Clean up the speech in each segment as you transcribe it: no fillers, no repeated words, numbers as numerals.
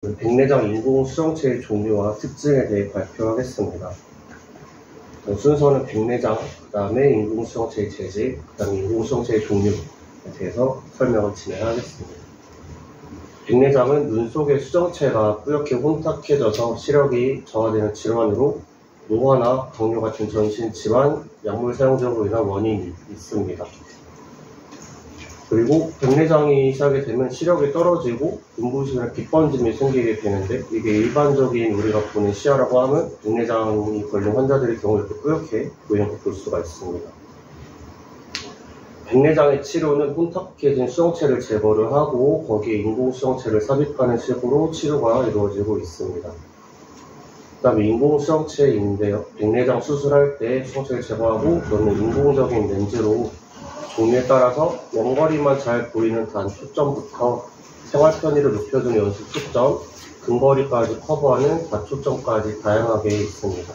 백내장 인공수정체의 종류와 특징에 대해 발표하겠습니다. 순서는 백내장, 그 다음에 인공수정체의 재질, 그 다음에 인공수정체의 종류에 대해서 설명을 진행하겠습니다. 백내장은 눈 속의 수정체가 뿌옇게 혼탁해져서 시력이 저하되는 질환으로 노화나 당뇨 같은 전신 질환, 약물 사용적으로 인한 원인이 있습니다. 그리고 백내장이 시작이 되면 시력이 떨어지고 눈부시거나 빛번짐이 생기게 되는데, 이게 일반적인 우리가 보는 시야라고 하면 백내장이 걸린 환자들의 경우 이렇게 뿌옇게 보이는 걸 볼 수가 있습니다. 백내장의 치료는 혼탁해진 수정체를 제거를 하고 거기에 인공수정체를 삽입하는 식으로 치료가 이루어지고 있습니다. 그 다음에 인공수정체인데요, 백내장 수술할 때 수정체를 제거하고 또는 인공적인 렌즈로 종류에 따라서 원거리만 잘 보이는 단초점부터 생활 편의를 높여주는 연속 초점, 근거리까지 커버하는 다초점까지 다양하게 있습니다.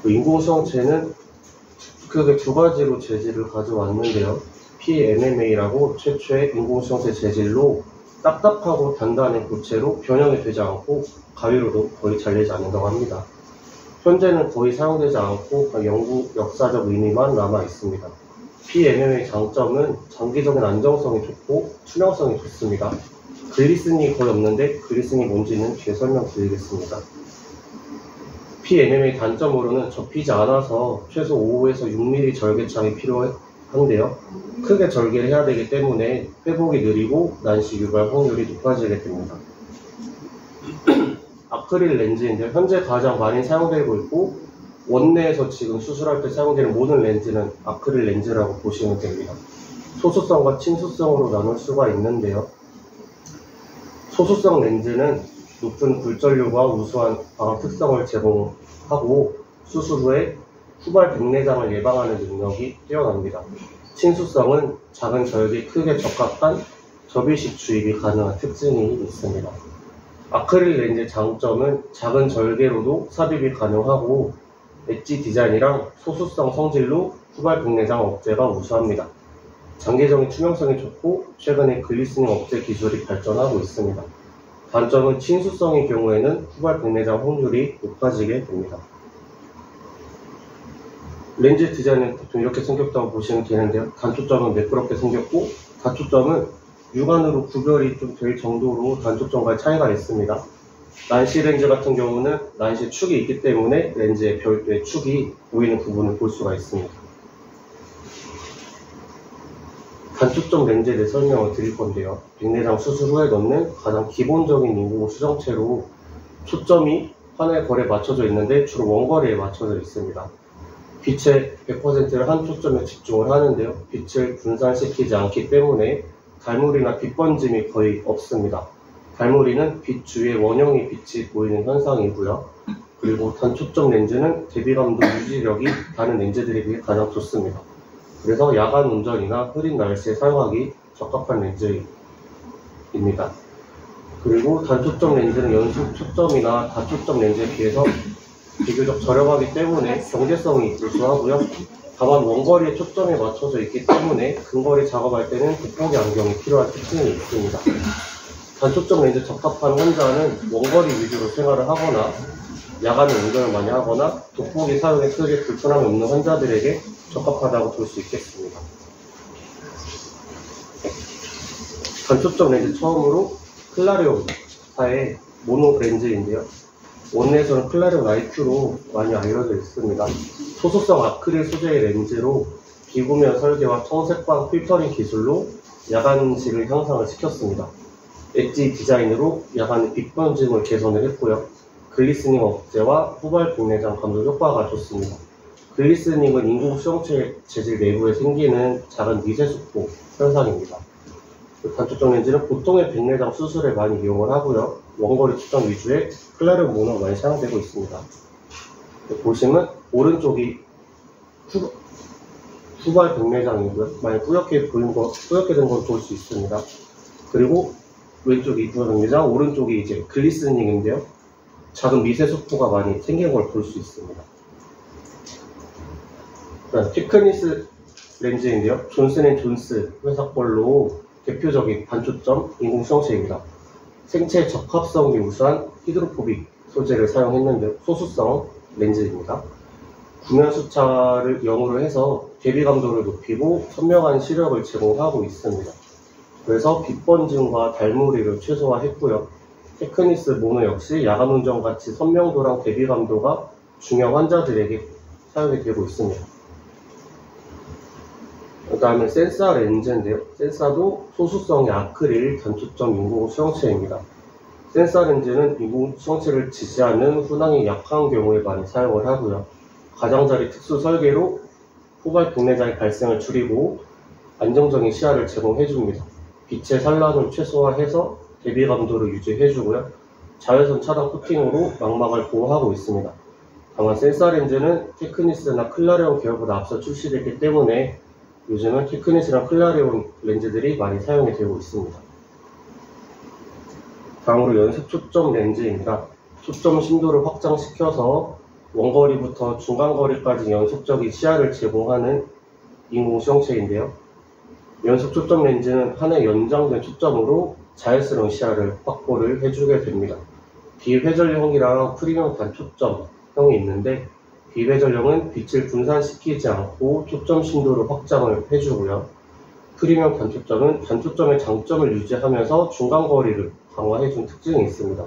인공수정체는 크게 두 가지로 재질을 가져왔는데요. PMMA라고 최초의 인공수정체 재질로 딱딱하고 단단한 고체로 변형이 되지 않고 가위로도 거의 잘리지 않는다고 합니다. 현재는 거의 사용되지 않고 역사적 의미만 남아 있습니다. PMMA의 장점은 장기적인 안정성이 좋고 투명성이 좋습니다. 글리슨이 거의 없는데 글리슨이 뭔지는 뒤에 설명드리겠습니다. PMMA 단점으로는 접히지 않아서 최소 5에서 6mm 절개창이 필요한데요. 크게 절개를 해야 되기 때문에 회복이 느리고 난시 유발 확률이 높아지게 됩니다. 아크릴 렌즈인데 현재 가장 많이 사용되고 있고 원내에서 지금 수술할 때 사용되는 모든 렌즈는 아크릴 렌즈라고 보시면 됩니다. 소수성과 침수성으로 나눌 수가 있는데요. 소수성 렌즈는 높은 굴절율과 우수한 방학 특성을 제공하고 수술 후에 후발 백내장을 예방하는 능력이 뛰어납니다. 침수성은 작은 절개에 크게 적합한 접이식 주입이 가능한 특징이 있습니다. 아크릴 렌즈의 장점은 작은 절개로도 삽입이 가능하고 엣지 디자인이랑 소수성 성질로 후발 백내장 억제가 우수합니다. 장기적인 투명성이 좋고 최근에 글리스닝 억제 기술이 발전하고 있습니다. 단점은 침수성의 경우에는 후발 백내장 확률이 높아지게 됩니다. 렌즈 디자인은 보통 이렇게 생겼다고 보시면 되는데요. 단초점은 매끄럽게 생겼고 다초점은 육안으로 구별이 좀 될 정도로 단초점과의 차이가 있습니다. 난시 렌즈 같은 경우는 난시 축이 있기 때문에 렌즈의 별도의 축이 보이는 부분을 볼 수가 있습니다. 단초점 렌즈에 대해 설명을 드릴 건데요. 백내장 수술 후에 넣는 가장 기본적인 인공 수정체로 초점이 하나의 거리에 맞춰져 있는데 주로 원거리에 맞춰져 있습니다. 빛의 100%를 한 초점에 집중을 하는데요. 빛을 분산시키지 않기 때문에 달무리나 빛번짐이 거의 없습니다. 달무리는 빛 주위에 원형의 빛이 보이는 현상이고요. 그리고 단초점 렌즈는 대비감도 유지력이 다른 렌즈들에 비해 가장 좋습니다. 그래서 야간 운전이나 흐린 날씨에 사용하기 적합한 렌즈입니다. 그리고 단초점 렌즈는 연속 초점이나 다초점 렌즈에 비해서 비교적 저렴하기 때문에 경제성이 우수하고요. 다만 원거리에 초점에 맞춰져 있기 때문에 근거리 작업할 때는 돋보기 안경이 필요한 특징이 있습니다. 단초점 렌즈 적합한 환자는 원거리 위주로 생활을 하거나 야간에 운전을 많이 하거나 돋보기 사용에 크게 불편함이 없는 환자들에게 적합하다고 볼 수 있겠습니다. 단초점 렌즈 처음으로 클라리온사의 모노 렌즈인데요. 원내에서는 클라리온 IQ로 많이 알려져 있습니다. 소수성 아크릴 소재의 렌즈로 비구면 설계와 청색광 필터링 기술로 야간식을 향상을 시켰습니다. 엣지 디자인으로 야간의 빛번짐을 개선을 했고요. 글리스닝 억제와 후발 백내장 감소 효과가 좋습니다. 글리스닝은 인공 수정체 재질 내부에 생기는 작은 미세수포 현상입니다. 단초점 렌즈는 보통의 백내장 수술에 많이 이용을 하고요. 원거리 초점 위주의 클라리온 모노가 많이 사용되고 있습니다. 보시면 오른쪽이 후발 백내장이고요. 많이 뿌옇게 된 걸 볼 수 있습니다. 그리고 왼쪽이 후발 백내장, 오른쪽이 이제 글리스닝인데요. 작은 미세수포가 많이 생긴 걸 볼 수 있습니다. 피크니스 렌즈인데요. 존슨앤존스 회사 걸로 대표적인 단초점 인공수정체입니다. 생체 적합성이 우수한 히드로포빅 소재를 사용했는데 소수성 렌즈입니다. 구면 수차를 0으로 해서 대비 감도를 높이고 선명한 시력을 제공하고 있습니다. 그래서 빛 번짐과 달무리를 최소화했고요. 테크니스 모노 역시 야간 운전 같이 선명도랑 대비 감도가 중요한 환자들에게 사용이 되고 있습니다. 그 다음에 센사 렌즈인데요. 센사도 소수성의 아크릴 단초점 인공 수정체입니다. 센사 렌즈는 인공 수정체를 지지하는 훈항이 약한 경우에 많이 사용을 하고요. 가장자리 특수 설계로 후발 백내장의 발생을 줄이고 안정적인 시야를 제공해줍니다. 빛의 산란을 최소화해서 대비 감도를 유지해주고요. 자외선 차단 코팅으로 망막을 보호하고 있습니다. 다만 센사 렌즈는 테크니스나 클라레온 계열보다 앞서 출시됐기 때문에 요즘은 테크니스랑 클라레온 렌즈들이 많이 사용이 되고 있습니다. 다음으로 연속 초점 렌즈입니다. 초점 심도를 확장시켜서 원거리부터 중간거리까지 연속적인 시야를 제공하는 인공 수정체인데요. 연속 초점 렌즈는 하나의 연장된 초점으로 자연스러운 시야를 확보를 해주게 됩니다. 비회전형이랑 프리미엄 단초점형이 있는데 비회전형은 빛을 분산시키지 않고 초점 심도를 확장을 해주고요. 프리미엄 단초점은 단초점의 장점을 유지하면서 중간거리를 강화해준 특징이 있습니다.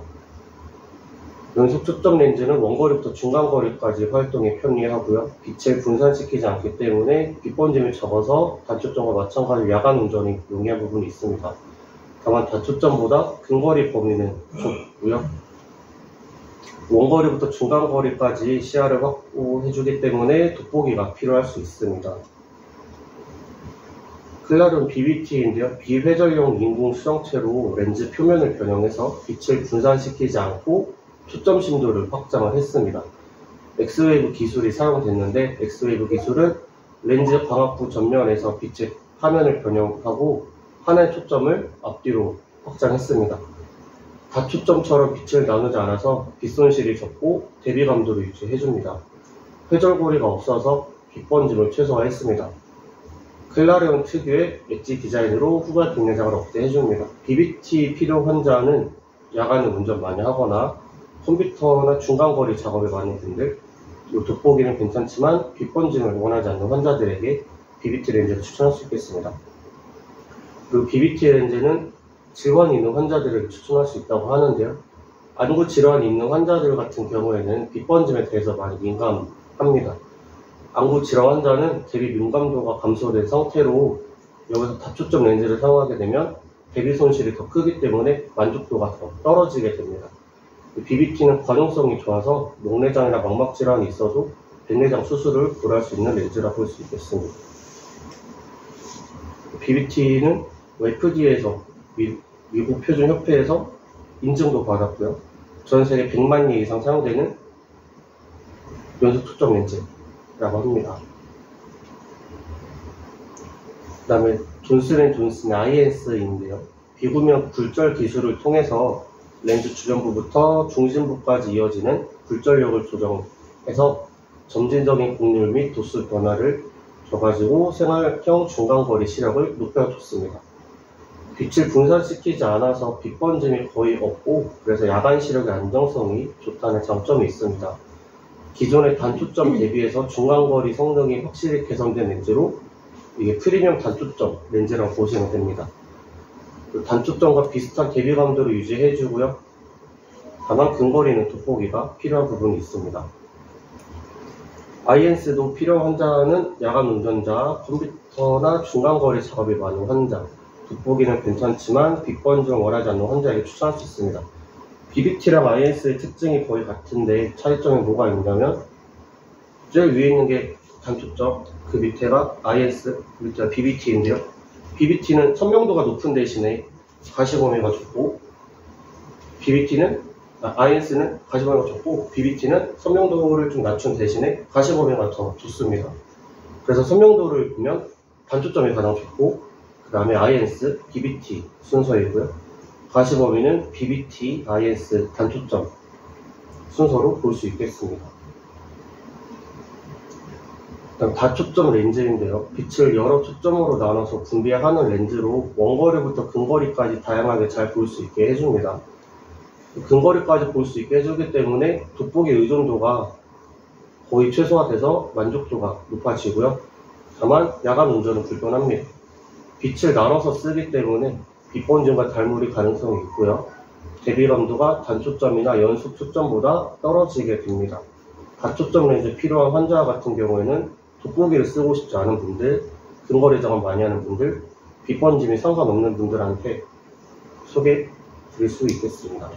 연속 초점 렌즈는 원거리부터 중간거리까지 활동이 편리하고요. 빛을 분산시키지 않기 때문에 빛 번짐이 적어서 단초점과 마찬가지로 야간 운전이 용이한 부분이 있습니다. 다만 단초점보다 근거리 범위는 좁고요. 원거리부터 중간거리까지 시야를 확보해주기 때문에 돋보기가 필요할 수 있습니다. 클라레온 BBT인데요. 비회전형 인공 수정체로 렌즈 표면을 변형해서 빛을 분산시키지 않고 초점 심도를 확장을 했습니다. 엑스웨이브 기술이 사용됐는데 엑스웨이브 기술은 렌즈 광학부 전면에서 빛의 화면을 변형하고 하나의 초점을 앞뒤로 확장했습니다. 다초점처럼 빛을 나누지 않아서 빛 손실이 적고 대비 감도를 유지해줍니다. 회절고리가 없어서 빛 번짐을 최소화했습니다. 클라레온 특유의 엣지 디자인으로 후발 백내장을 억제해줍니다. BBT 필요 환자는 야간에 운전 많이 하거나 컴퓨터나 중간거리 작업에 많이 든들 이 돋보기는 괜찮지만 빛 번짐을 원하지 않는 환자들에게 BBT 렌즈를 추천할 수 있겠습니다. 그리고 BBT 렌즈는 질환이 있는 환자들에게 추천할 수 있다고 하는데요. 안구 질환이 있는 환자들 같은 경우에는 빛 번짐에 대해서 많이 민감합니다. 안구 질환 환자는 대비 민감도가 감소된 상태로 여기서 다초점 렌즈를 사용하게 되면 대비 손실이 더 크기 때문에 만족도가 더 떨어지게 됩니다. BBT는 관용성이 좋아서 목내장이나 망막 질환이 있어도 백내장 수술을 고려할 수 있는 렌즈라 볼 수 있겠습니다. BBT는 FDA에서 미국 표준협회에서 인증도 받았고요. 전 세계 100만 개 이상 사용되는 연속 초점 렌즈라고 합니다. 그 다음에 존슨앤존슨의 INS인데요. 비구면 굴절 기술을 통해서 렌즈 주변부부터 중심부까지 이어지는 굴절력을 조정해서 점진적인 곡률 및 도수 변화를 줘가지고 생활형 중간거리 시력을 높여줬습니다. 빛을 분산시키지 않아서 빛 번짐이 거의 없고 그래서 야간 시력의 안정성이 좋다는 장점이 있습니다. 기존의 단초점 대비해서 중간거리 성능이 확실히 개선된 렌즈로 이게 프리미엄 단초점 렌즈라고 보시면 됩니다. 단초점과 비슷한 대비 감도를 유지해주고요. 다만 근거리는 돋보기가 필요한 부분이 있습니다. INS도 필요한 환자는 야간 운전자, 컴퓨터나 중간거리 작업이 많은 환자, 돋보기는 괜찮지만 빛 번짐을 원하지 않는 환자에게 추천할 수 있습니다. BBT랑 INS의 특징이 거의 같은데 차이점이 뭐가 있냐면 제일 위에 있는 게 단초점, 그 밑에가 INS, 그 밑에가 BBT인데요. BBT는 선명도가 높은 대신에 가시범위가 좁고 INS는 가시범위가 좁고 BBT는 선명도를 좀 낮춘 대신에 가시범위가 더 좋습니다. 그래서 선명도를 보면 단초점이 가장 좋고 그 다음에 INS, BBT 순서이고요. 가시범위는 BBT, INS, 단초점 순서로 볼 수 있겠습니다. 다초점 렌즈인데요. 빛을 여러 초점으로 나눠서 분비하는 렌즈로 원거리부터 근거리까지 다양하게 잘 볼 수 있게 해줍니다. 근거리까지 볼 수 있게 해주기 때문에 돋보기 의존도가 거의 최소화돼서 만족도가 높아지고요. 다만 야간 운전은 불편합니다. 빛을 나눠서 쓰기 때문에 빛 번짐과 달물이 가능성이 있고요. 대비감도가 단초점이나 연속 초점보다 떨어지게 됩니다. 다초점 렌즈 필요한 환자 같은 경우에는 돋보기를 쓰고 싶지 않은 분들, 근거리 작업 많이 하는 분들, 빛 번짐이 상관없는 분들한테 소개해 드릴 수 있겠습니다.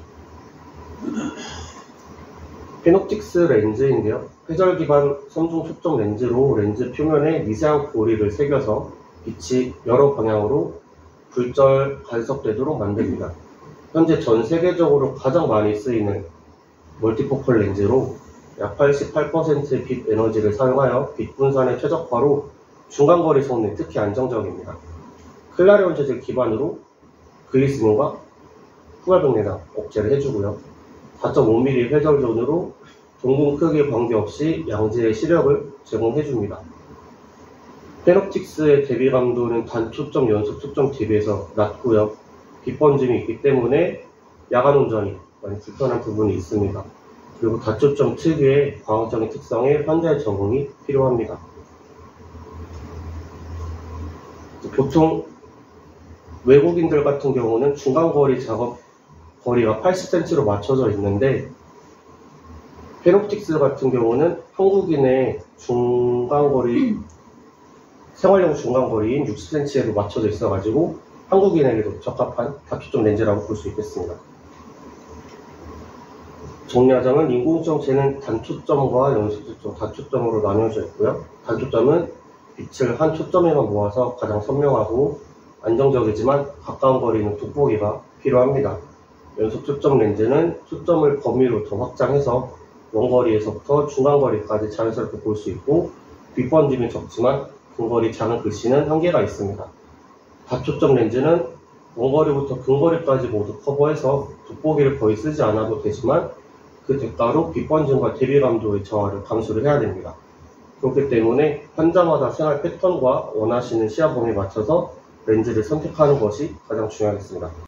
페놉틱스 렌즈인데요. 회절 기반 3중 초점 렌즈로 렌즈 표면에 미세한 고리를 새겨서 빛이 여러 방향으로 굴절 간섭되도록 만듭니다. 현재 전 세계적으로 가장 많이 쓰이는 멀티포컬 렌즈로 약 88%의 빛 에너지를 사용하여 빛 분산의 최적화로 중간거리 손에 특히 안정적입니다. 클라리온 재질 기반으로 글리스erin과 후발병내장 억제를 해주고요. 4.5mm 회절존으로 동공 크기에 관계없이 양지의 시력을 제공해줍니다. 페놉틱스의 대비감도는 단초점 연속 초점 대비해서 낮고요. 빛 번짐이 있기 때문에 야간 운전이 많이 불편한 부분이 있습니다. 그리고 다초점 특유의 광학적인 특성에 환자의 적응이 필요합니다. 보통 외국인들 같은 경우는 중간거리 작업 거리가 80cm로 맞춰져 있는데 페놉틱스 같은 경우는 한국인의 중간거리 생활용 중간거리인 60cm로 맞춰져 있어가지고 한국인에게도 적합한 다초점 렌즈라고 볼 수 있겠습니다. 정리하자면 인공수정체는 단초점과 연속초점, 다초점으로 나뉘어져 있고요. 단초점은 빛을 한 초점에만 모아서 가장 선명하고 안정적이지만 가까운 거리는 돋보기가 필요합니다. 연속초점 렌즈는 초점을 범위로 더 확장해서 원거리에서부터 중간거리까지 자연스럽게 볼 수 있고 빛 번짐이 적지만 근거리 작은 글씨는 한계가 있습니다. 다초점 렌즈는 원거리부터 근거리까지 모두 커버해서 돋보기를 거의 쓰지 않아도 되지만 그 대가로 빛 번짐과 대비감도의 저하를 감수를 해야 됩니다. 그렇기 때문에 환자마다 생활 패턴과 원하시는 시야 범위에 맞춰서 렌즈를 선택하는 것이 가장 중요하겠습니다.